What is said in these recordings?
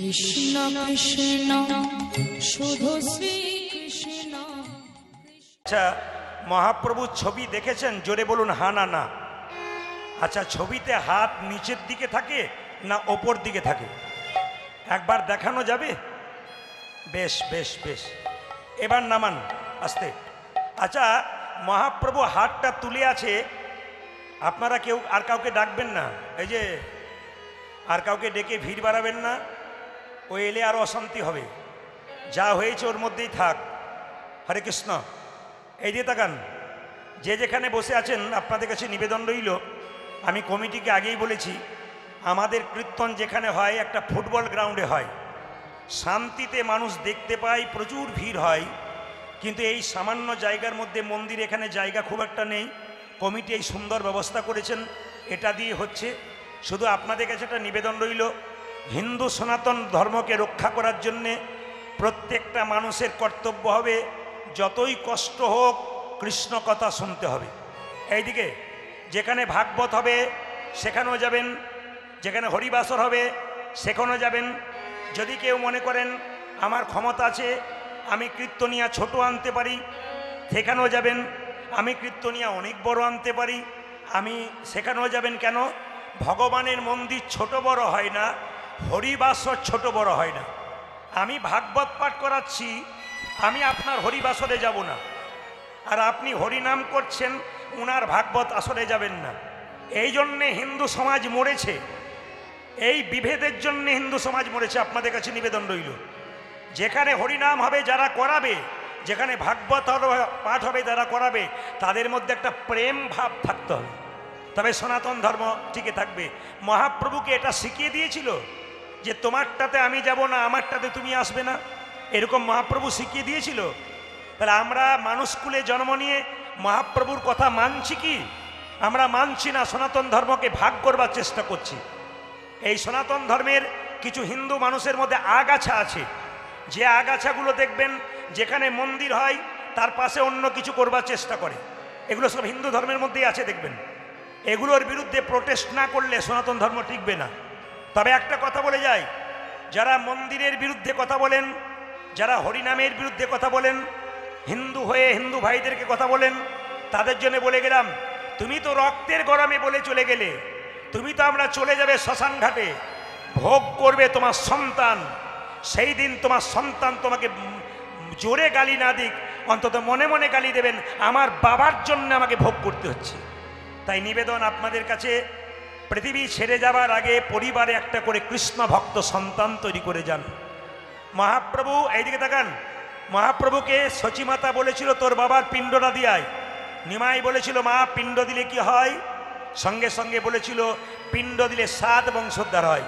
কৃষ্ণ কৃষ্ণ শুধু শ্রী কৃষ্ণ। আচ্ছা, মহাপ্রভুর ছবি দেখেছেন? জোরে বলুন হ্যাঁ না না। আচ্ছা, ছবিতে হাত নিচের দিকে থাকে না ওপর দিকে থাকে? একবার দেখানো যাবে? বেশ বেশ বেশ, এবার নামান আস্তে। আচ্ছা, মহাপ্রভু হাতটা তুলে আছে, আপনারা কেউ আর কাউকে ডাকবেন না, এই যে আর কাউকে ডেকে ভিড় বাড়াবেন না, ও এলে আরও অশান্তি হবে। যা হয়েছে ওর মধ্যেই থাক। হরে কৃষ্ণ। এই দিয়ে তাকান, যে যেখানে বসে আছেন আপনাদের কাছে নিবেদন রইল, আমি কমিটিকে আগেই বলেছি, আমাদের কীর্তন যেখানে হয় একটা ফুটবল গ্রাউন্ডে হয়, শান্তিতে মানুষ দেখতে পায়, প্রচুর ভিড় হয়, কিন্তু এই সামান্য জায়গার মধ্যে মন্দির, এখানে জায়গা খুব একটা নেই। কমিটি এই সুন্দর ব্যবস্থা করেছেন, এটা দিয়ে হচ্ছে। শুধু আপনাদের কাছে একটা নিবেদন রইল, হিন্দু সনাতন ধর্মকে রক্ষা করার জন্যে প্রত্যেকটা মানুষের কর্তব্য হবে, যতই কষ্ট হোক কৃষ্ণ কথা শুনতে হবে। এইদিকে যেখানে ভাগবত হবে সেখানেও যাবেন, যেখানে হরিবাসর হবে সেখানেও যাবেন। যদি কেউ মনে করেন আমার ক্ষমতা আছে, আমি কীর্তনিয়া ছোট আনতে পারি, সেখানেও যাবেন। আমি কীর্তনিয়া অনেক বড় আনতে পারি, আমি সেখানেও যাবেন। কেন? ভগবানের মন্দির ছোট বড় হয় না, হরিবাসর ছোট বড় হয় না। আমি ভাগবত পাঠ করাচ্ছি, আমি আপনার হরিবাসরে যাব না, আর আপনি হরিনাম করছেন, উনার ভাগবত আসরে যাবেন না। এই জন্যে হিন্দু সমাজ মরেছে, এই বিভেদের জন্য হিন্দু সমাজ মরেছে। আপনাদের কাছে নিবেদন রইল, যেখানে হরিনাম হবে যারা করাবে, যেখানে ভাগবত পাঠ হবে যারা করাবে, তাদের মধ্যে একটা প্রেম ভাব থাকতে হবে, তবে সনাতন ধর্ম টিকে থাকবে। মহাপ্রভুকে এটা শিখিয়ে দিয়েছিল যে তোমারটাতে আমি যাব না, আমারটাতে তুমি আসবে না, এরকম মহাপ্রভু শিখিয়ে দিয়েছিল। তাহলে আমরা মানুষকুলে জন্ম নিয়ে মহাপ্রভুর কথা মানছি কি? আমরা মানছি না, সনাতন ধর্মকে ভাগ করবার চেষ্টা করছি। এই সনাতন ধর্মের কিছু হিন্দু মানুষের মধ্যে আগাছা আছে, যে আগাছাগুলো দেখবেন যেখানে মন্দির হয় তার পাশে অন্য কিছু করবার চেষ্টা করে, এগুলো সব হিন্দু ধর্মের মধ্যেই আছে দেখবেন। এগুলোর বিরুদ্ধে প্রোটেস্ট না করলে সনাতন ধর্ম টিকবে না। তবে একটা কথা বলে যাই, যারা মন্দিরের বিরুদ্ধে কথা বলেন, যারা হরিনামের বিরুদ্ধে কথা বলেন, হিন্দু হয়ে হিন্দু ভাইদেরকে কথা বলেন, তাদের জন্য বলে গেলাম, তুমি তো রক্তের গরমে বলে চলে গেলে, তুমি তো আমরা চলে যাবে শ্মশান ঘাটে, ভোগ করবে তোমার সন্তান। সেই দিন তোমার সন্তান তোমাকে জোরে গালি না দিক, অন্তত মনে মনে গালি দেবেন, আমার বাবার জন্য আমাকে ভোগ করতে হচ্ছে। তাই নিবেদন আপনাদের কাছে, পৃথিবী ছেড়ে যাবার আগে পরিবারে একটা করে কৃষ্ণ ভক্ত সন্তান তৈরি করে যান। মহাপ্রভু, এইদিকে তাকান, মহাপ্রভুকে সচিমাতা বলেছিল তোর বাবার পিণ্ডটা দিয়ায়। নিমাই বলেছিল মা পিণ্ড দিলে কি হয়? সঙ্গে সঙ্গে বলেছিল পিণ্ড দিলে 7 বংশোদ্ধার হয়।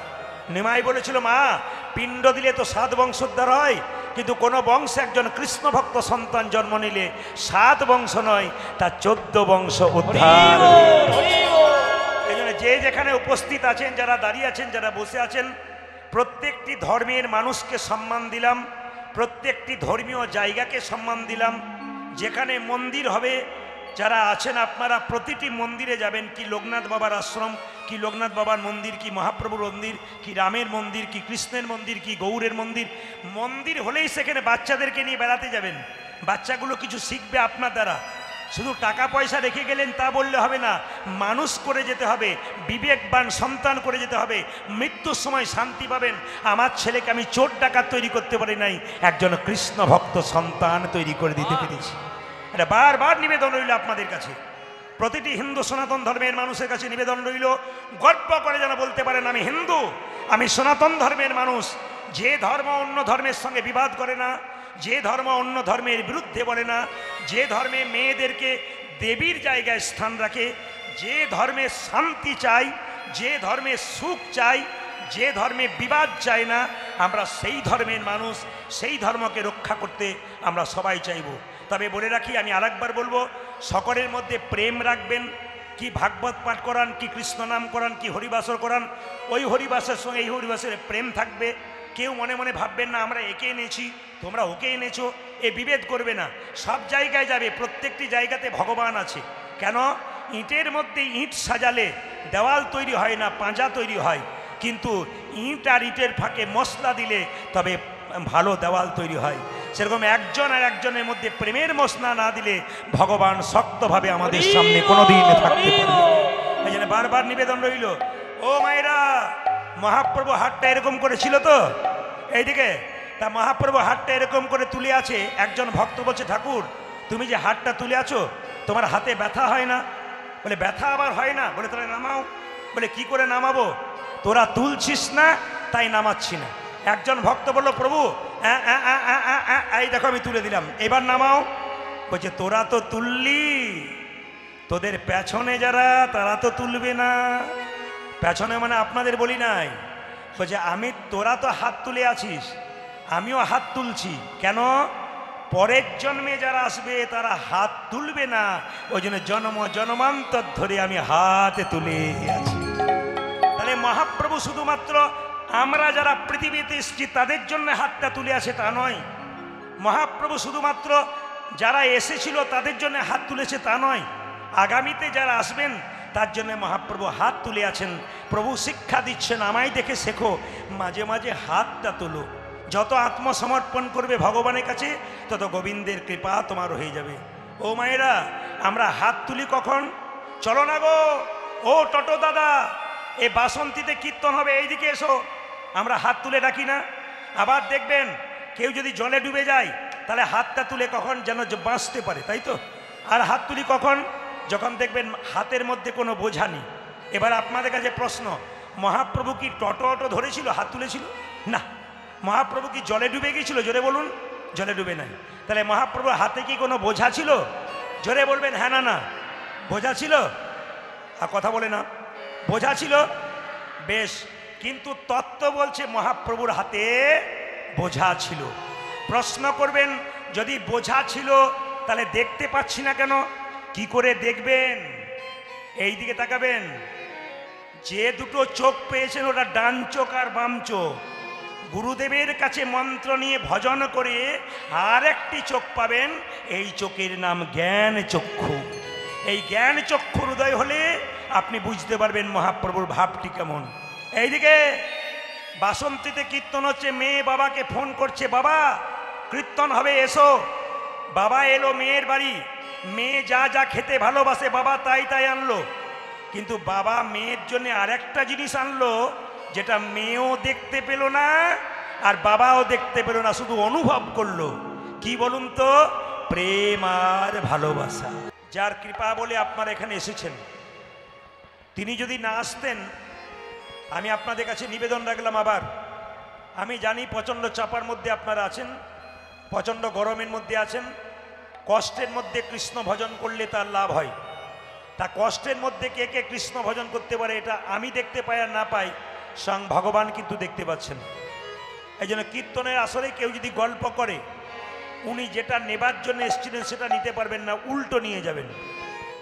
নিমাই বলেছিল মা পিণ্ড দিলে তো 7 বংশোদ্ধার হয়, কিন্তু কোনো বংশে একজন কৃষ্ণ ভক্ত সন্তান জন্ম নিলে 7 বংশ নয়, তার 14 বংশ উদ্ধার। এই জন্য যে যেখানে উপস্থিত আছেন, যারা দাঁড়িয়ে আছেন, যারা বসে আছেন, প্রত্যেকটি ধর্মের মানুষকে সম্মান দিলাম, প্রত্যেকটি ধর্মীয় জায়গাকে সম্মান দিলাম। যেখানে মন্দির হবে, যারা আছেন আপনারা প্রতিটি মন্দিরে যাবেন। কি লোকনাথ বাবার আশ্রম, কি লোকনাথ বাবার মন্দির, কি মহাপ্রভুর মন্দির, কি রামের মন্দির, কি কৃষ্ণের মন্দির, কি গৌরের মন্দির। মন্দির হলেই সেখানে বাচ্চাদেরকে নিয়ে বেড়াতে যাবেন, বাচ্চাগুলো কিছু শিখবে আপনার দ্বারা। শুধু টাকা পয়সা রেখে গেলেন তা বললে হবে না, মানুষ করে যেতে হবে, বিবেকবান সন্তান করে যেতে হবে। মৃত্যুর সময় শান্তি পাবেন, আমার ছেলেকে আমি চোর ডাকাত তৈরি করতে পারি নাই, একজন কৃষ্ণ ভক্ত সন্তান তৈরি করে দিতে পেরেছি। এটা বারবার নিবেদন রইল আপনাদের কাছে, প্রতিটি হিন্দু সনাতন ধর্মের মানুষের কাছে নিবেদন রইল, গর্ব করে যেন বলতে পারেন আমি হিন্দু, আমি সনাতন ধর্মের মানুষ। যে ধর্ম অন্য ধর্মের সঙ্গে বিবাদ করে না, যে ধর্ম অন্য ধর্মের বিরুদ্ধে বলে না, যে ধর্মে মেয়েদেরকে দেবীর জায়গায় স্থান রাখে, যে ধর্মে শান্তি চাই, যে ধর্মে সুখ চাই, যে ধর্মে বিবাদ চাই না, আমরা সেই ধর্মের মানুষ, সেই ধর্মকে রক্ষা করতে আমরা সবাই চাইব। তবে বলে রাখি, আমি আরেকবার বলবো, সকলের মধ্যে প্রেম রাখবেন। কি ভাগবত পাঠ করান, কি কৃষ্ণ নাম করান, কি হরিবাসর করান, ওই হরিবাসের সঙ্গে এই হরিবাসের প্রেম থাকবে। কেউ মনে মনে ভাববেন না আমরা একে এনেছি তোমরা ওকে এনেছো, এ বিভেদ করবে না। সব জায়গায় যাবে, প্রত্যেকটি জায়গাতে ভগবান আছে। কেন? ইটের মধ্যে ইট সাজালে দেওয়াল তৈরি হয় না, পাঁজা তৈরি হয়। কিন্তু ইট আর ইটের ফাঁকে মশলা দিলে তবে ভালো দেওয়াল তৈরি হয়, সেরকম একজন আর একজনের মধ্যে প্রেমের মশলা না দিলে ভগবান শক্তভাবে আমাদের সামনে কোনোদিন থাকতে পারবে। এই জন্য বারবার নিবেদন রইল, ও মায়েরা, মহাপ্রভু হাতটা এরকম করেছিল তো এইদিকে, তা মহাপ্রভু হাতটা এরকম করে তুলে আছে। একজন ভক্ত বলছে, ঠাকুর তুমি যে হাতটা তুলে আছো তোমার হাতে ব্যথা হয় না? বলে ব্যথা আবার হয় না? বলে তাহলে নামাও। বলে কি করে নামাবো? তোরা তুলছিস না তাই নামাচ্ছি না। একজন ভক্ত বলল, প্রভু এই দেখো আমি তুলে দিলাম, এবার নামাও। বলছে তোরা তো তুললি, তোদের পেছনে যারা তারা তো তুলবে না। পেছনে মানে আপনাদের বলি নাই। বলছে আমি, তোরা তো হাত তুলে আছিস, আমিও হাত তুলছি। কেন? পরের জন্মে যারা আসবে তারা হাত তুলবে না, ওই জন্য জন্ম জন্মান্তর ধরে আমি হাতে তুলে আছি। তাহলে মহাপ্রভু শুধুমাত্র আমরা যারা পৃথিবীতে এসেছি তাদের জন্য হাতটা তুলে আছে তা নয়। মহাপ্রভু শুধুমাত্র যারা এসেছিল তাদের জন্য হাত তুলেছে তা নয়। আগামীতে যারা আসবেন তার জন্য মহাপ্রভু হাত তুলে আছেন। প্রভু শিক্ষা দিচ্ছেন, আমায় দেখে শেখো, মাঝে মাঝে হাতটা তোলো। যত আত্মসমর্পণ করবে ভগবানের কাছে তত গোবিন্দের কৃপা তোমার হয়ে যাবে। ও মায়েরা, আমরা হাত তুলি কখন? চলো না গো, ও টোটো দাদা, এই বাসন্তীতে কীর্তন হবে, এইদিকে এসো। আমরা হাত তুলে ডাকি না? আবার দেখবেন কেউ যদি জলে ডুবে যায় তাহলে হাতটা তুলে কখন যেন বাঁচতে পারে, তাই তো? আর হাত তুলি কখন? যখন দেখবেন হাতের মধ্যে কোনো বোঝা নেই। এবার আপনাদের কাছে প্রশ্ন, মহাপ্রভু কি টোটো অটো ধরেছিল, হাত তুলেছিল? না। মহাপ্রভু কি জলে ডুবে গিয়েছিল? জোরে বলুন। জলে ডুবে নাই। তাহলে মহাপ্রভুর হাতে কি কোনো বোঝা ছিল? জোরে বলবেন হ্যাঁ না না। বোঝা ছিল? আর কথা বলে না। বোঝা ছিল? বেশ, কিন্তু তত্ত্ব বলছে মহাপ্রভুর হাতে বোঝা ছিল। প্রশ্ন করবেন, যদি বোঝা ছিল তাহলে দেখতে পাচ্ছি না কেন? কি করে দেখবেন? এই দিকে তাকাবেন। যে দুটো চোখ পেয়েছেন ওটা ডান চোখ আর বাম চোখ। গুরুদেবের কাছে মন্ত্র নিয়ে ভজন করে আর একটি চোখ পাবেন, এই চোখের নাম জ্ঞান চক্ষু। এই জ্ঞান চক্ষুর উদয় হলে আপনি বুঝতে পারবেন মহাপ্রভুর ভাবটি কেমন। এইদিকে বাসন্তীতে কীর্তন হচ্ছে, মেয়ে বাবাকে ফোন করছে, বাবা কীর্তন হবে এসো। বাবা এলো মেয়ের বাড়ি, মেয়ে যা যা খেতে ভালোবাসে বাবা তাই তাই আনলো। কিন্তু বাবা মেয়ের জন্য আরেকটা জিনিস আনলো যেটা মেয়েও দেখতে পেল না আর বাবাও দেখতে পেল না, শুধু অনুভব করলো। কি বলুন তো? প্রেম আর ভালোবাসা। যার কৃপা বলে আপনারা এখানে এসেছেন, তিনি যদি না আসতেন, আমি আপনাদের কাছে নিবেদন রাখলাম আবার, আমি জানি প্রচণ্ড চাপার মধ্যে আপনারা আছেন, প্রচণ্ড গরমের মধ্যে আছেন, কষ্টের মধ্যে কৃষ্ণ ভজন করলে তার লাভ হয়। তা কষ্টের মধ্যে কে কে কৃষ্ণ ভজন করতে পারে এটা আমি দেখতে পাই আর না পাই, স্বয়ং ভগবান কিন্তু দেখতে পাচ্ছেন। এই জন্য কীর্তনের আসরে কেউ যদি গল্প করে, উনি যেটা নেবার জন্য এসেছিলেন সেটা নিতে পারবেন না, উল্টো নিয়ে যাবেন।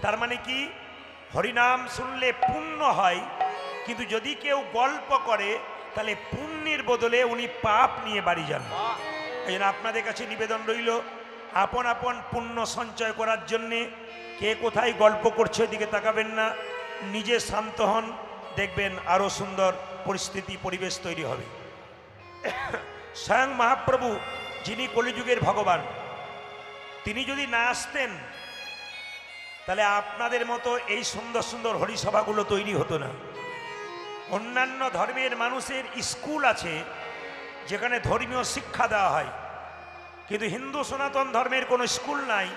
তার মানে কি? হরিনাম শুনলে পুণ্য হয়, কিন্তু যদি কেউ গল্প করে তাহলে পুণ্যের বদলে উনি পাপ নিয়ে বাড়ি যান। এই জন্য আপনাদের কাছে নিবেদন রইল, আপন আপন পুণ্য সঞ্চয় করার জন্যে কে কোথায় গল্প করছে ওইদিকে তাকাবেন না, নিজে শান্ত হন, দেখবেন আরও সুন্দর পরিস্থিতি পরিবেশ তৈরি হবে। স্বয়ং মহাপ্রভু যিনি কলিযুগের ভগবান, তিনি যদি না আসতেন তাহলে আপনাদের মতো এই সুন্দর সুন্দর হরিসভাগুলো তৈরি হতো না। অন্যান্য ধর্মের মানুষের স্কুল আছে যেখানে ধর্মীয় শিক্ষা দেওয়া হয়, কিন্তু হিন্দু সনাতন ধর্মের কোনো স্কুল নাই।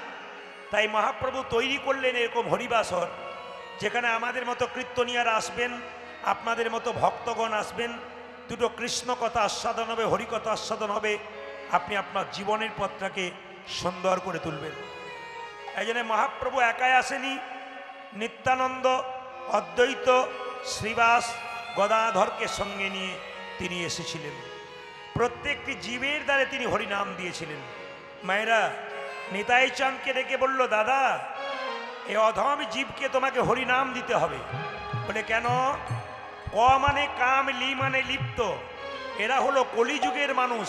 তাই মহাপ্রভু তৈরি করলেন এরকম হরিবাসর, যেখানে আমাদের মতো কীর্তনিয়ারা আসবেন, আপনাদের মতো ভক্তগণ আসবেন, দুটো কৃষ্ণ কথা আস্বাদন হবে, হরিকথা আস্বাদন হবে, আপনি আপনার জীবনের পথটাকে সুন্দর করে তুলবেন। এই জন্য মহাপ্রভু একাই আসেনি, নিত্যানন্দ, অদ্বৈত, শ্রীবাস, গদাধরকে সঙ্গে নিয়ে তিনি এসেছিলেন। প্রত্যেকটি জীবের দ্বারে তিনি হরিনাম দিয়েছিলেন। মায়েরা, নিতাই চাঁদকে ডেকে বলল, দাদা এ অধম জীবকে তোমাকে হরিনাম দিতে হবে। বলে কেন? ক মানে কাম, লি মানে লিপ্ত, এরা হলো কলিযুগের মানুষ।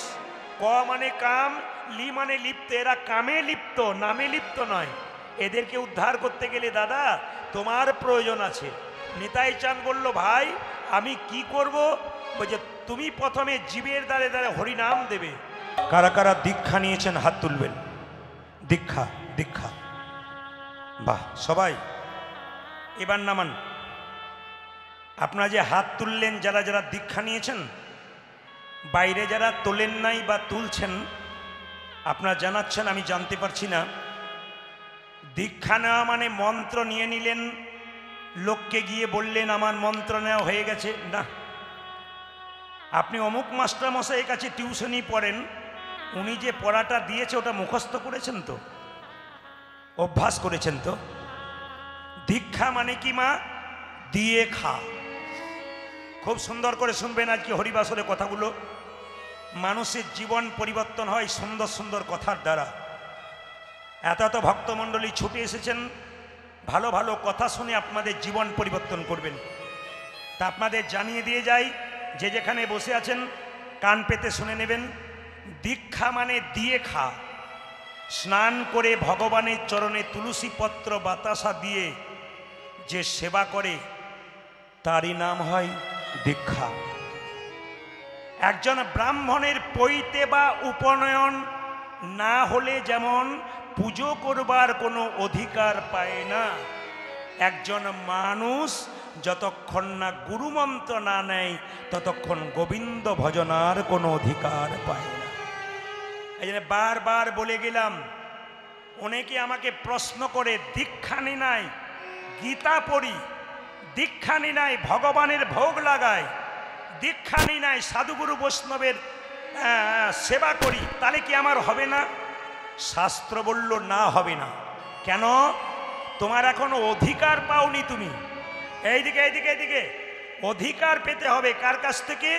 ক মানে কাম, লি মানে লিপ্ত, এরা কামে লিপ্ত, নামে লিপ্ত নয়। এদেরকে উদ্ধার করতে গেলে দাদা তোমার প্রয়োজন আছে। নিতাই চাঁদ বলল, ভাই আমি কি করব? বলছে তুমি প্রথমে জীবের দ্বারে দ্বারে হরিনাম দেবে। কারা কারা দীক্ষা নিয়েছেন হাত তুলবেন। দীক্ষা দীক্ষা, বাহ সবাই এবার নামান। আপনারা যে হাত তুললেন, যারা যারা দীক্ষা নিয়েছেন, বাইরে যারা তোলেন নাই বা তুলছেন, আপনারা জানাচ্ছেন আমি জানতে পারছি না। দীক্ষা নেওয়া মানে মন্ত্র নিয়ে নিলেন, লোককে গিয়ে বললেন আমার মন্ত্র নেওয়া হয়ে গেছে, না। আপনি অমুক মাস্টারমশাইয়ের কাছে টিউশনি পড়েন, উনি যে পড়াটা দিয়েছে ওটা মুখস্থ করেছেন তো, অভ্যাস করেছেন তো। দীক্ষা মানে কি মা? দিয়ে খা। খুব সুন্দর করে শুনবেন আজকে হরিবাসরের কথাগুলো। মানুষের জীবন পরিবর্তন হয় সুন্দর সুন্দর কথার দ্বারা। এত এত ভক্তমণ্ডলী ছুটে এসেছেন, ভালো ভালো কথা শুনে আপনাদের জীবন পরিবর্তন করবেন। তা আপনাদের জানিয়ে দিয়ে যাই, যে যেখানে বসে আছেন কান পেতে শুনে নেবেন। দীক্ষা মানে দিয়ে খা। স্নান করে ভগবানের চরণে তুলসী পত্র বাতাসা দিয়ে যে সেবা করে তারই নাম হয় দীক্ষা। একজন ব্রাহ্মণের পৈতে বা উপনয়ন না হলে যেমন পুজো করবার কোনো অধিকার পায় না, একজন মানুষ যতক্ষণ না গুরুমন্ত্র না নেয় ততক্ষণ গোবিন্দ ভজনার কোনো অধিকার পায় না। এই জন্য বারবার বলে গেলাম। অনেকে আমাকে প্রশ্ন করে, দীক্ষা নি নাই, গীতা পড়ি, দীক্ষা নি নাই, ভগবানের ভোগ লাগায়, দীক্ষা নি নাই, সাধুগুরু বৈষ্ণবের সেবা করি, তাহলে কি আমার হবে না? শাস্ত্র বলল না, হবে না। কেন? তোমার এখনো অধিকার পাওনি তুমি। এইদিকে এইদিকে এইদিকে অধিকার পেতে হবে। কার কাছ থেকে?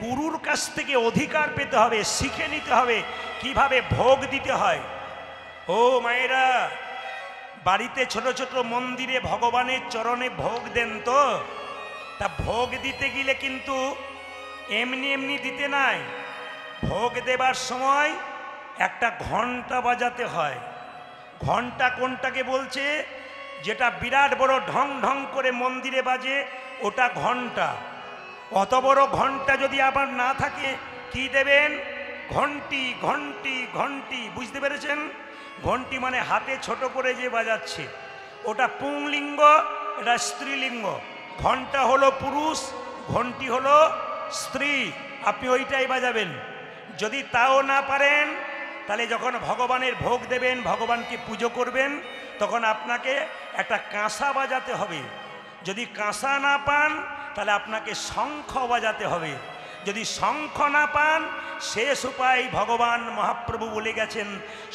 গুরুর কাছ থেকে অধিকার পেতে হবে, শিখে নিতে হবে কিভাবে ভোগ দিতে হয়। ও মায়েরা, বাড়িতে ছোট ছোট মন্দিরে ভগবানের চরণে ভোগ দেন তো? তা ভোগ দিতে গেলে কিন্তু এমনি এমনি দিতে নাই। ভোগ দেবার সময় একটা ঘন্টা বাজাতে হয়। ঘন্টা কোনটাকে বলছে? যেটা বিরাট বড় ঢং ঢং করে মন্দিরে বাজে, ওটা ঘন্টা। অত বড় ঘন্টা যদি আবার না থাকে, কি দেবেন? ঘন্টি ঘন্টি ঘন্টি, বুঝতে পেরেছেন? ঘন্টি মানে হাতে ছোট করে যে বাজাচ্ছে, ওটা পুংলিঙ্গ, এটা স্ত্রীলিঙ্গ। ঘন্টা হলো পুরুষ, ঘন্টি হলো স্ত্রী। আপনি ওইটাই বাজাবেন। যদি তাও না পারেন, তাহলে যখন ভগবানের ভোগ দেবেন, ভগবানকে পুজো করবেন, তখন আপনাকে একটা কাঁসা বাজাতে হবে। যদি কাঁসা না পান, তাহলে আপনাকে শঙ্খ বাজাতে হবে। যদি শঙ্খ না পান, শেষ উপায় ভগবান মহাপ্রভু বলে গেছেন,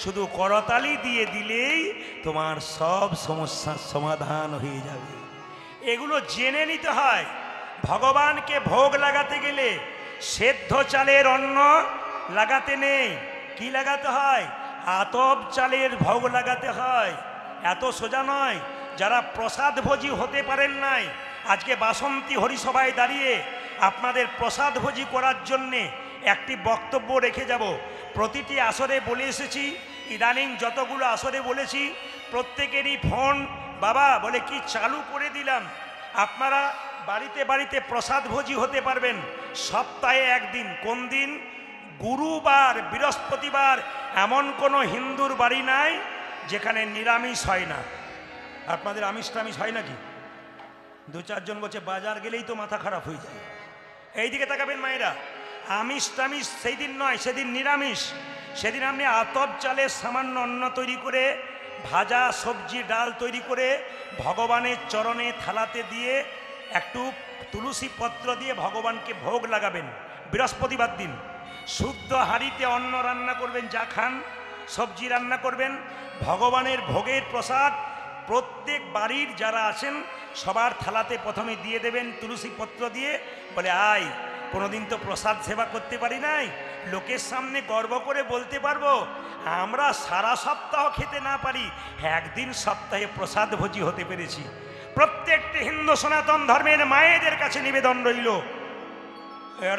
শুধু করতালি দিয়ে দিলেই তোমার সব সমস্যার সমাধান হয়ে যাবে। এগুলো জেনে নিতে হয়। ভগবানকে ভোগ লাগাতে গেলে সেদ্ধ চালের অন্ন লাগাতে নেই। কি লাগাতে হয়? আতপ চালের ভোগ লাগাতে হয়। এত সোজা নয়। যারা প্রসাদ ভোজী হতে পারেন নাই, আজকে বাসন্তী হরিসভায় দাঁড়িয়ে আপনাদের প্রসাদ ভোজী করার জন্যে একটি বক্তব্য রেখে যাব। প্রতিটি আসরে বলে এসেছি, ইদানিং যতগুলো আসরে বলেছি, প্রত্যেকেরই ফোন বাবা বলে কি চালু করে দিলাম। আপনারা বাড়িতে বাড়িতে প্রসাদ ভোজী হতে পারবেন সপ্তাহে একদিন। কোন দিন? গুরুবার, বৃহস্পতিবার। এমন কোনো হিন্দুর বাড়ি নাই যেখানে নিরামিষ হয় না। আপনাদের আমিষ টামিষ হয় নাকি? দু চারজন বলছে বাজার গেলেই তো মাথা খারাপ হয়ে যায়। এইদিকে তাকাবেন মায়েরা, আমিষ টামিষ সেই দিন নয়, সেদিন নিরামিষ। সেদিন আপনি আতপ চালের সামান্য অন্ন তৈরি করে, ভাজা সবজি ডাল তৈরি করে ভগবানের চরণে থালাতে দিয়ে একটু তুলসী পত্র দিয়ে ভগবানকে ভোগ লাগাবেন। বৃহস্পতিবার দিন শুদ্ধ হাঁড়িতে অন্ন রান্না করবেন, যা খান সবজি রান্না করবেন, ভগবানের ভোগের প্রসাদ প্রত্যেক বাড়ির যারা আছেন সবার থালাতে প্রথমে দিয়ে দেবেন তুলসী পত্র দিয়ে। বলে আয়, কোনোদিন তো প্রসাদ সেবা করতে পারি নাই, লোকের সামনে গর্ব করে বলতে পারবো আমরা সারা সপ্তাহ খেতে না পারি, একদিন সপ্তাহে প্রসাদ ভোজী হতে পেরেছি। প্রত্যেকটি হিন্দু সনাতন ধর্মের মায়েদের কাছে নিবেদন রইল,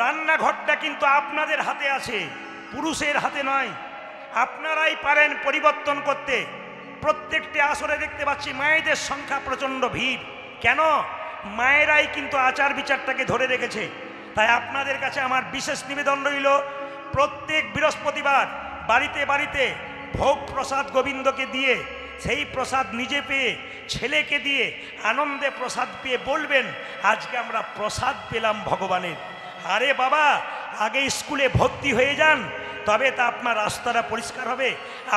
রান্নাঘরটা কিন্তু আপনাদের হাতে আছে, পুরুষের হাতে নয়। আপনারাই পারেন পরিবর্তন করতে। প্রত্যেকটি আসরে দেখতে পাচ্ছি মায়েদের সংখ্যা প্রচণ্ড ভিড়। কেন? মায়েরাই কিন্তু আচার বিচারটাকে ধরে রেখেছে। তাই আপনাদের কাছে আমার বিশেষ নিবেদন রইল, প্রত্যেক বৃহস্পতিবার বাড়িতে বাড়িতে ভোগ প্রসাদ গোবিন্দকে দিয়ে, সেই প্রসাদ নিজে পেয়ে ছেলেকে দিয়ে আনন্দে প্রসাদ পেয়ে বলবেন, আজকে আমরা প্রসাদ পেলাম ভগবানের। আরে বাবা, আগে স্কুলে ভর্তি হয়ে যান, তবে তা আপনার রাস্তাটা পরিষ্কার হবে।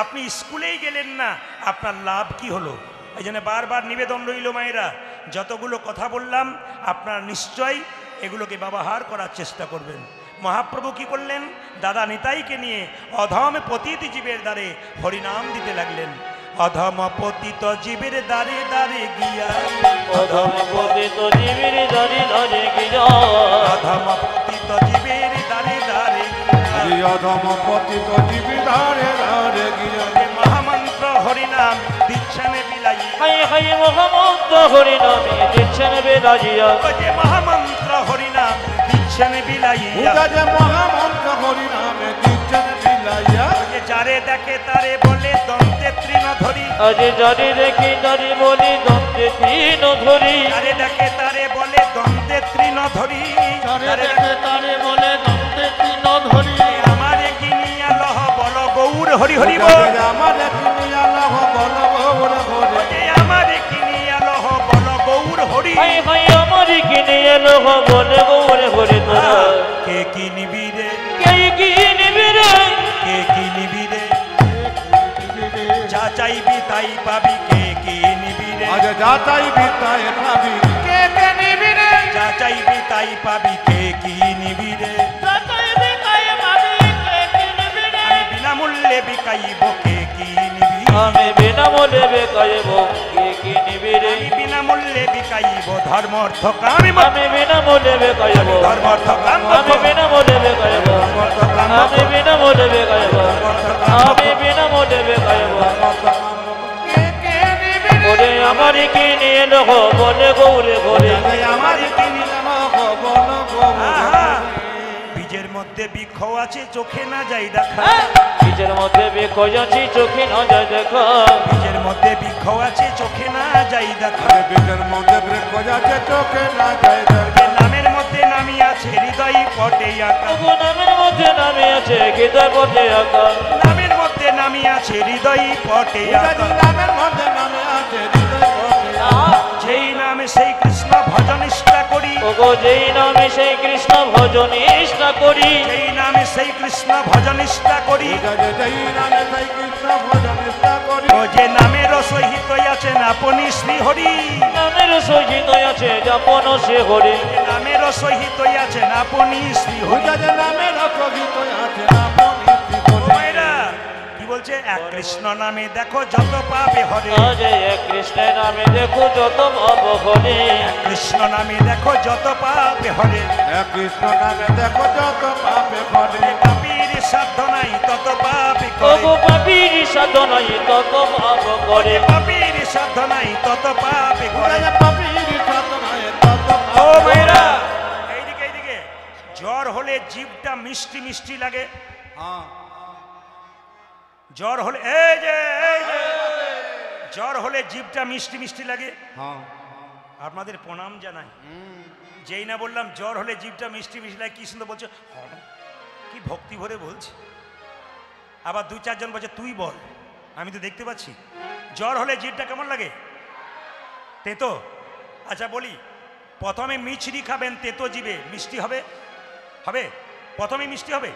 আপনি স্কুলেই গেলেন না, আপনার লাভ কি হলো? এই জন্য বারবার নিবেদন রইল মায়েরা, যতগুলো কথা বললাম আপনারা নিশ্চয়ই এগুলোকে ব্যবহার করার চেষ্টা করবেন। মহাপ্রভু কি করলেন? দাদা নিতাইকে নিয়ে অধম পতিত জীবের দ্বারে হরিনাম দিতে লাগলেন। অধম পতিত জীবের দ্বারে দ্বারে গিয়া, অধম পতিত জীবের দ্বারে দ্বারে গিয়া, অধম পতিত জীবের দ্বারে দ্বারে হরি অধম পতিত জীবি ধারে ধারে গিয়া, মহামন্ত্র হরিনাম দিচ্ছেন বিলাই, হাই হাই মহামন্ত্র হরিনামে দিচ্ছেন বেলাজিয়া, যে মহামন্ত্র হরিনাম দিচ্ছেন বিলাইয়া, পূজা যে মহামন্ত্র হরি নামে দিচ্ছেন বিলাইয়া, যে যারে দেখে তারে বলে দন্তে তৃণ ধরি, আজ যারে দেখি তারে বলি দন্তে তৃণ ধরি, যারে দেখে তারে বলে দন্তে তৃণ ধরি, যারে দেখে তারে বলে দন্তে তৃণ ধরি, আমারে কিনিয়া লহ বল গৌর হরি হরি বল, আমার কিনিয়া লহ বল গৌর হরি, যে আমারে কিনিয়া লহ বল গৌর হরি। হাই হাই আমার কিনে এলো বলে গৌরে হরে তোরা, কে কিনিবি রে, কে কি নিবি রে, কে কিনিবি রে, যা চাইবি তাই পাবি, কে কিনিবি রে, আজ যা চাইবি তাই পাবি, কে কে নিবি রে, যা চাইবি তাই পাবি, কে কিনিবি রে, যা চাইবি তাই পাবি, কে কে নিবি রে, আমি বিনামূল্যে বিকাইব, কে কিনিবি, আমি বিনামূল্যে বেকাইব, কে কি নিবি রে, আমি বিনামূল্যে বিকাইব, ধর্ম অর্থ কাম, আমি বিনামূল্যে বেকাইব, ধর্ম অর্থ কাম, আমি বিনামূল্যে বেকাইব, আমি বিনামূল্যে বেকাইব, আমি বিনামূল্যে বেকাইব, কে কে নিবি রে, ওরে আমার কিনে এলো বলে গৌরে ঘরে, আমার কিনি। লহ বল গৌর আহা, হরি, বীজের মধ্যে বৃক্ষ আছে, চোখে না যাই দেখা, বীজের মধ্যে বেকো যাচ্ছি চোখে না যায় দেখা, বীজের মধ্যে বৃক্ষ আছে, চোখে না যাই দেখা, আরে বীজের মধ্যে বৃক্ষ যাচ্ছে চোখে না যায় দেখা, যে নামের মধ্যে নামি আছে হৃদয় পটে আঁকা, তবু নামের মধ্যে নামে আছে হৃদয় পথে আঁকা, নামের মধ্যে নামি আছে হৃদয় পটে আঁকা, নামের মধ্যে নামে আছে হৃদয় পটে, যেই নামে সেই কৃষ্ণ ভজন নিষ্ঠা করি, ওগো যেই নামে সেই কৃষ্ণ ভজন নিষ্ঠা করি, যেই নামে সেই কৃষ্ণ ভজন নিষ্ঠা করি, যেই নামে সেই কৃষ্ণ ভজন নিষ্ঠা করি, ও যে নামের সহিত আছেন আপনি শ্রী হরি, নামের সহিত আছে যাপন সে হরে, নামের সহিত আছেন আপনি শ্রী হরি। পূজা যে নামের সহিত আছে আপনি শ্রী ও হরি, মায়েরা, কি বলছে? এক কৃষ্ণ নামে দেখো যত পাবে হরে, আজ এক কৃষ্ণের নামে দেখো যত ভাব হরে, কৃষ্ণ নামে দেখো যত পাবে হরে, এক কৃষ্ণ নামে দেখো যত পাপে করে, পাপীর সাধ্য নাই তত পাপে করে, ওগো পাপীর সাধনাই তত ভাব করে, পাপীর সাধ্য নাই তত পাপে করে। পূজা পাপীর সাধনায় তত ও মায়েরা, এইদিকে এইদিকে, জ্বর হলে জিভটা মিষ্টি মিষ্টি লাগে, হ্যাঁ জ্বর হলে এই যে জ্বর হলে জিভটা মিষ্টি মিষ্টি লাগে। হ্যাঁ আপনাদের প্রণাম জানাই, যেই না বললাম জ্বর হলে জিভটা মিষ্টি মিষ্টি লাগে, কি সুন্দর বলছে, কি ভক্তি ভরে বলছে। আবার দু চারজন বলছে তুই বল, আমি তো দেখতে পাচ্ছি। জ্বর হলে জিভটা কেমন লাগে? তেতো। আচ্ছা বলি, প্রথমে মিছরি খাবেন তেতো জিভে, মিষ্টি হবে? হবে? প্রথমে মিষ্টি হবে,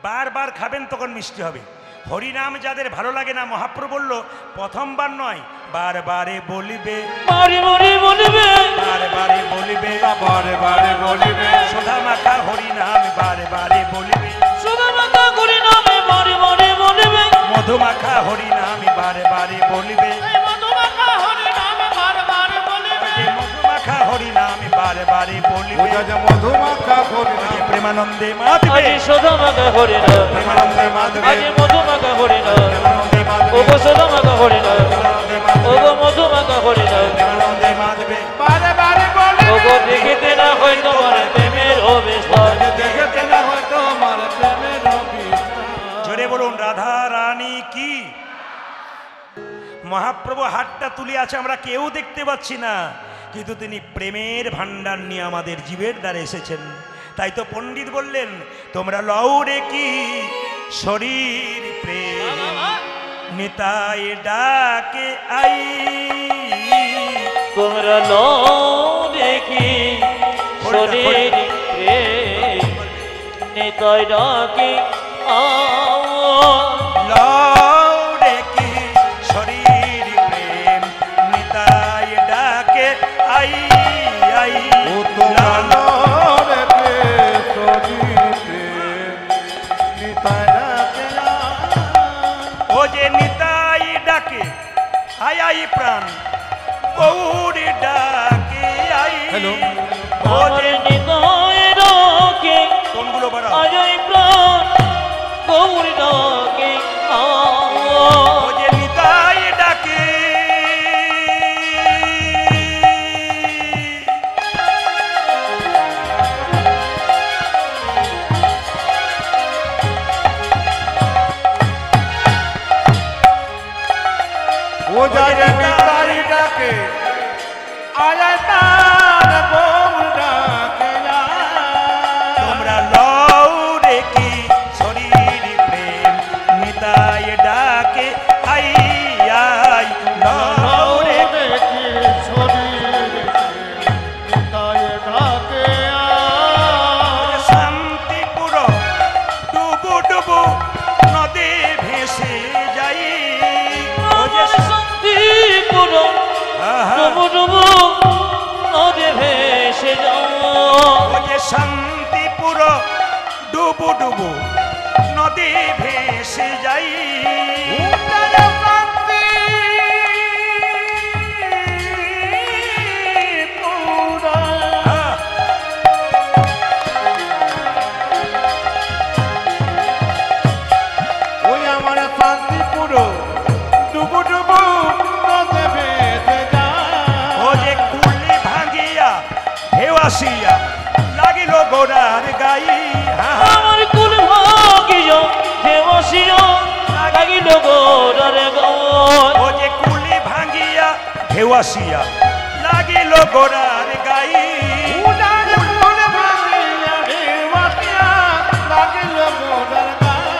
বারবার খাবেন তখন মিষ্টি হবে। হরিনাম যাদের ভালো লাগে না, মহাপ্রভু বলল প্রথমবার নয়, বারবারে বলিবে, বারে বারে বলবে, বারবারে বলিবে, বারে বারে বলিবে, সোধা মাখা হরিনাম বারে বারে বলিবে, সুধা মাখা করি নামে বারে বারে বলবে, মধু মাখা হরিনাম বারে বারে বলিবে, মধু মাখা হরি নামে বারে বারে বলিবে, মধু মাখা হরিনাম বারে বারে বলিবে, পূজা যে মধু মাখা হরি নামে প্রেমানন্দে মাতবে, আজ সুধা মাখা করি না, প্রেমানন্দে মাতবে, আজ মধু মাখা করি না, প্রেমানন্দে মাতবে, ওগো সুধা মাখা করি না, প্রেমানন্দে মাতবে, ওগো মধু মাখা করি না, প্রেমানন্দে মাতবে, বারে বারে বলিবে, ওগো দেখিতে না হয় তোমার প্রেমের অবিশ্বাস, দেখতে না হয়তো আমার প্রেমের অভিশাপ। জোরে বলুন রাধা রানী কি। মহাপ্রভু হাতটা তুলে আছে, আমরা কেউ দেখতে পাচ্ছি না, কিন্তু তিনি প্রেমের ভান্ডার নিয়ে আমাদের জীবের দ্বারে এসেছেন। তাই তো পণ্ডিত বললেন তোমরা লৌরে কি শরীর প্রেম নিতাই ডাকে আই, তোমরা লো দেখি শরীর প্রেম নিতাই ডাকে লৌরে কি শরীর প্রেম নিতাই ডাকে আই আই। ও তোমার শরীরে নিতাই ডাকে ও যে নিতাই ডাকে আই আই প্রাণ গৌরী ডাকে আই। হ্যালো। ও যে নিতাই ডাকে কোনগুলো বাড়া আজই প্রাণ গৌরী ডাকে ও যে নিতাই ডাকে ও যারে নিতাই ডাকে আয় তার গৌর ডাকে তোমরা লৌরে কি শরীর প্রেম নিতাই ডাকে আই আই। লৌরে দেখি শরীরে নিতাই ডাকে শান্তিপুর ডুবু ডুবু নদী ভেসে যাই। ও যে শান্তিপুর ডুবু ডুবু নদে ভেসে যাও, ও যে শান্তিপুর ডুবু ডুবু নদী ভেসে যাই। ওই আমার শান্তিপুর ডুবু ডুবু নদে ভেসে যায়। ও যে কুলি ভাঙিয়া ঢেউ আসিয়া লাগিল গোড়ার গাই। আমার কুল ভাগিয়া দেবসিয়া লাগিল গোরার গায়, ও যে কুলি ভাঙিয়া ঢেউ আসিয়া লাগিল গোড়ার গাই। উড়ার ফুল ভাঙিয়া ঢেউয়াটিয়া লাগিল গোড়ার গায়।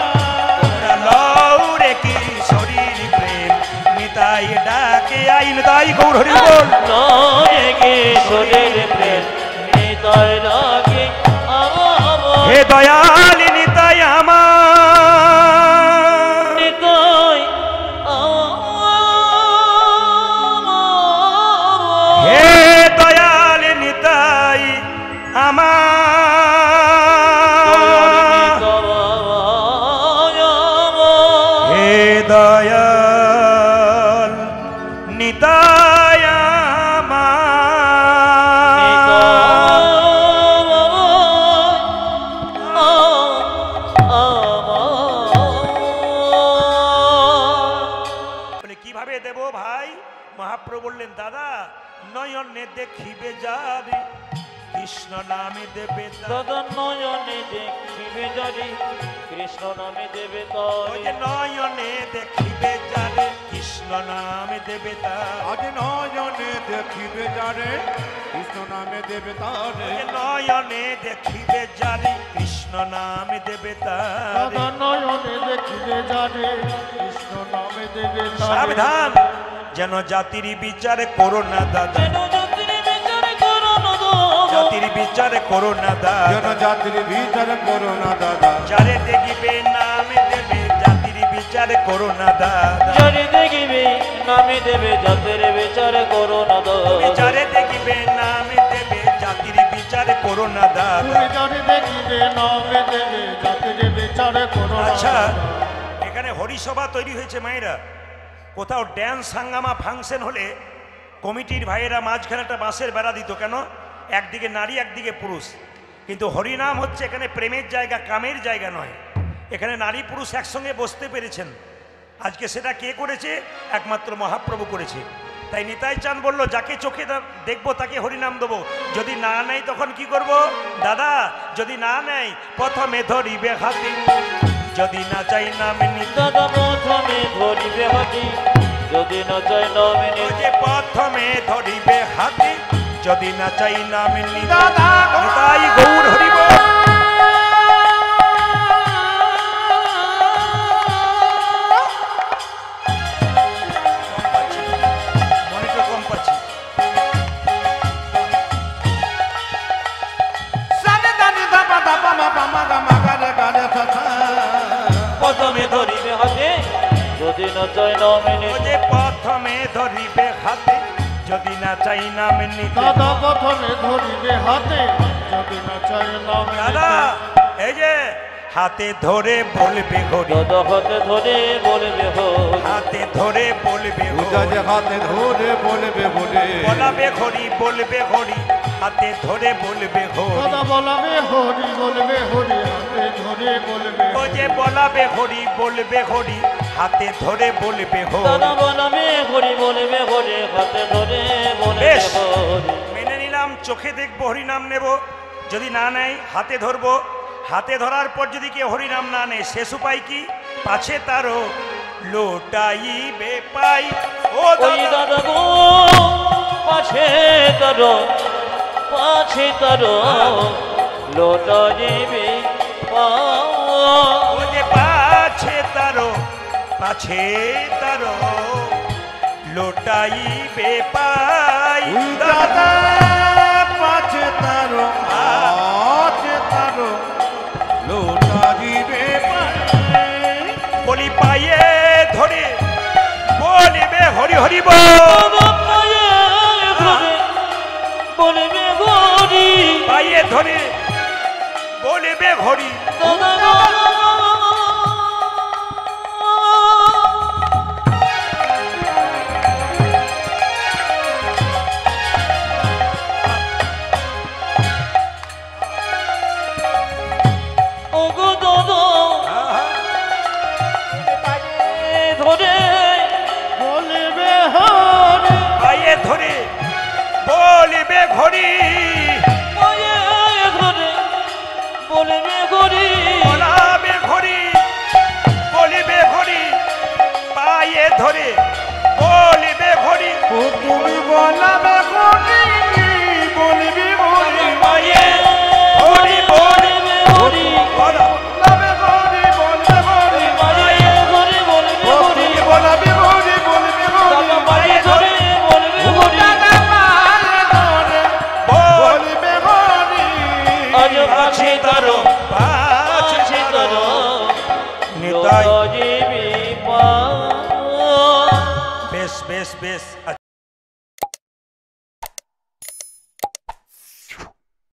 তোমরা লৌরে কি শরীর প্রেম নিতাই ডাকে আই। নিতাই গৌর হরি বল। নয় কিশোরের প্রেম নিতাই ডাকে হে দয়াল নিতাই আমার, নিতাই হে দয়াল নিতাই আমার, হে দয়াল নিতাই বলে কিভাবে দেব ভাই? মহাপ্রভু বললেন দাদা নয়নে দেখিবে যাবে কৃষ্ণ নামে দেবে তার। দাদা নয়নে দেখিবে জারি কৃষ্ণ নামে দেবে ওই যে নয়নে দেখিবে যাবে কৃষ্ণ নামে দেবে তার। আজ নয়নে দেখিবে যারে কৃষ্ণ নামে দেবে তারে। ওই যে নয়নে দেখিবে যাবে কৃষ্ণ নামে দেবে তার। দাদা নয়নে দেখিবে যারে কৃষ্ণ নামে দেবে তারে। সাবধান যেন জাতির বিচার করো না দাদা, যেন জাতির বিচার করো না দাদা, জাতির বিচার করো না দাদা। জনজাতির বিচার করো না দাদা। যারে দেখিবে নামে দেবে জাতির বিচার করো না দাদা। যারে দেখিবে নামে দেবে জাতির বিচার করো না তুমি দাদা, যারে দেখিবে নামে দেবে জাতির বিচার করো না দাদা। তুমি যারে দেখিবে নামে দেবে জাতির বিচার করো না আচ্ছা দাদা। এখানে হরিসভা তৈরি হয়েছে মায়েরা, কোথাও ড্যান্স হাঙ্গামা ফাংশন হলে কমিটির ভাইয়েরা মাঝখানে একটা বাঁশের বেড়া দিত কেন? একদিকে নারী একদিকে পুরুষ, কিন্তু হরিনাম হচ্ছে এখানে প্রেমের জায়গা, কামের জায়গা নয়। এখানে নারী পুরুষ একসঙ্গে বসতে পেরেছেন। আজকে সেটা কে করেছে? একমাত্র মহাপ্রভু করেছে। তাই নিতাই চাঁদ বলল যাকে চোখে দেখবো তাকে হরিনাম দেবো, যদি না নেয় তখন কি করব? দাদা যদি না নেয় প্রথমে ধরিবে হাতে, যদি না চাই নামে নিতে। দাদা প্রথমে ধরিবে হাতি যদি না চাই নামে ও নিতে, যে প্রথমে ধরিবে হাতে যদি না চাই নামে নিতে। দাদা নিতাই গৌর হরি বল। যদি না চাই নামে ও নিতে যে প্রথমে ধরিবে হাতে যদি না চাই নাম নিতে দাদা প্রথমে ধরিবে হাতে যদি না চাই নাম দাদা এই যে হাতে ধরে বলবে ঘড়ি দাদা হাতে ধরে বলবে হরি হাতে ধরে বলবে পূজা যে হাতে ধরে বলবে বলে বলাবে ঘড়ি বলবে ঘড়ি হাতে ধরে বলবে ঘড়ি দাদা বলাবে হরি বলবে হরি হাতে ধরে বলবে ও যে বলাবে ঘড়ি বলবে ঘড়ি হাতে ধরে বলবে দাদা ঘড়ি বলবে হরি বলবে হরি হাতে ধরে বলবে বেশ। হরি মেনে নিলাম চোখে দেখবো হরিনাম নেব যদি না নেয় হাতে ধরবো হাতে ধরার পর যদি কেউ হরিনাম না নেয় শেষ উপায় কি পাছে তারও লোটাইবে পাই ও ওই দাদা দাদা গো পাছে তারো লোটা যাবে ও যে পাছে তারো লোটাইবে পাই দাদা পাছে তারো লোটা দিবে বলি পায়ে ধরে বলিবে হরি হরি বল বলবে গরি পায়ে ধরে বলিবে ঘড়ি দাদা ওগো দাদা ধরে বলবে হরি পায়ে ধরে বলিবে ঘড়ি পায়ে ধরে বলবে গরি বলাবে ঘড়ি বলিবে ঘড়ি পায়ে ধরে বলিবে ঘড়ি ও তুমি বলাবে হরি বলবি হরি পায়ে ঘড়ি বলিবে হরি বলাবে হরি বলবে হরি পায়ে ধরে বলবে ও হরি তুমি বলাবে হরি বলবি হরি দাদা পায়ে ধরে বলবে হরি দাদা পায়ে ধরে বলবে হরি আজ পাছে তারো পাছে তারো নিতাই লোটা যাবে পা বেশ বেশ বেশ